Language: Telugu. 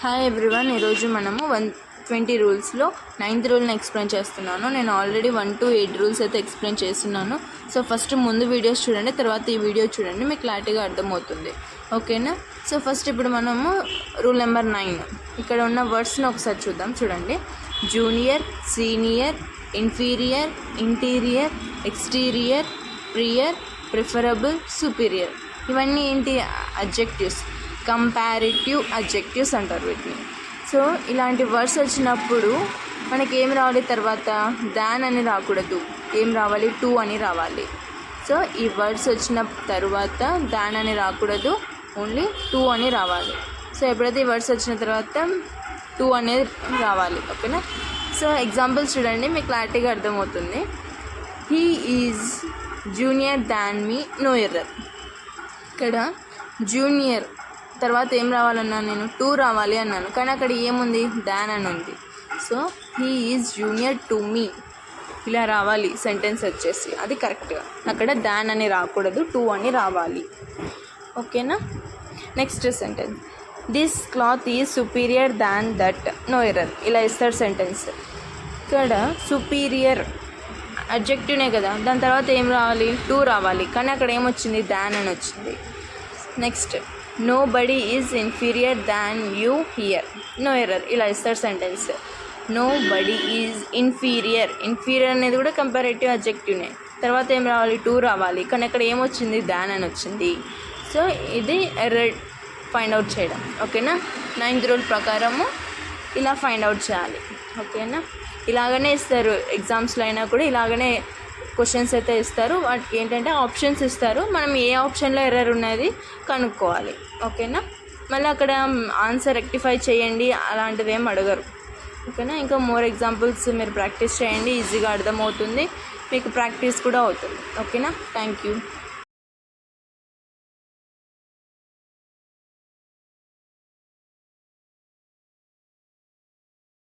హాయ్ ఎవ్రీవన్, ఈరోజు మనము 120 రూల్స్లో 9th రూల్ని ఎక్స్ప్లెయిన్ చేస్తున్నాను. నేను ఆల్రెడీ 1 to 8 రూల్స్ అయితే ఎక్స్ప్లెయిన్ చేస్తున్నాను. సో ఫస్ట్ ముందు వీడియోస్ చూడండి, తర్వాత ఈ వీడియో చూడండి, మీకు క్లారిటీగా అర్థమవుతుంది. ఓకేనా? సో ఫస్ట్ ఇప్పుడు మనము రూల్ నెంబర్ 9 ఇక్కడ ఉన్న వర్డ్స్ని ఒకసారి చూద్దాం. చూడండి, junior, senior, inferior, interior, exterior, prior, preferable, superior. ఇవన్నీ ఏంటి? అడ్జెక్టివ్స్, కంపారిటివ్ అడ్జెక్టివ్స్ అంటారు వీటిని. సో ఇలాంటి వర్డ్స్ వచ్చినప్పుడు మనకి ఏం రావాలి? తర్వాత దాన్ అని రాకూడదు, ఏం రావాలి? టు అని రావాలి. సో ఈ వర్డ్స్ వచ్చిన తర్వాత దాన్ అని రాకూడదు, ఓన్లీ టు అని రావాలి. సో ఎప్పుడైతే ఈ వర్డ్స్ వచ్చిన తర్వాత టు అనేది రావాలి. ఓకేనా? సో ఎగ్జాంపుల్స్ చూడండి, మీకు క్లారిటీగా అర్థమవుతుంది. He is junior than me, no error. ఇక్కడ జూనియర్ తర్వాత ఏం రావాలన్నాను నేను? టూ రావాలి అన్నాను, కానీ అక్కడ ఏముంది? దాన్ అని ఉంది. So he is junior to me ఇలా రావాలి సెంటెన్స్ వచ్చేసి, అది కరెక్ట్గా. అక్కడ దాన్ అని రాకూడదు, టూ అని రావాలి. ఓకేనా? Next sentence, this cloth is superior than that, no error. ఇలా ఇస్తాడు సెంటెన్స్. ఇక్కడ సుపీరియర్ అడ్జెక్టివ్నే కదా, దాని తర్వాత ఏం రావాలి? టూ రావాలి, కానీ అక్కడ ఏమొచ్చింది? దాన్ అని వచ్చింది. Next, nobody is inferior than you here, no error. ఇలా ఇస్తారు sentence. Nobody is inferior, inferior అనేది కూడా కంపారేటివ్ అడ్జెక్టివ్నే. తర్వాత ఏం రావాలి? టూ రావాలి, కానీ అక్కడ ఏమొచ్చింది? దాన్ అని వచ్చింది. సో ఇది ఎర్రర్ ఫైండ్ అవుట్ చేయడం. ఓకేనా? 9th రూల్ ప్రకారము ఇలా ఫైండ్ అవుట్ చేయాలి. ఓకేనా? ఇలాగనే ఇస్తారు ఎగ్జామ్స్లో అయినా కూడా, ఇలాగనే క్వశ్చన్స్ అయితే ఇస్తారు. వాటికి ఏంటంటే ఆప్షన్స్ ఇస్తారు, మనం ఏ ఆప్షన్లో ఎర్రర్ ఉన్నది కనుక్కోవాలి. ఓకేనా? మళ్ళీ అక్కడ ఆన్సర్ రెక్టిఫై చేయండి అలాంటివి ఏం అడగరు. ఓకేనా? ఇంకా మోర్ ఎగ్జాంపుల్స్ మీరు ప్రాక్టీస్ చేయండి, ఈజీగా అర్థమవుతుంది, మీకు ప్రాక్టీస్ కూడా అవుతుంది. ఓకేనా? Thank you.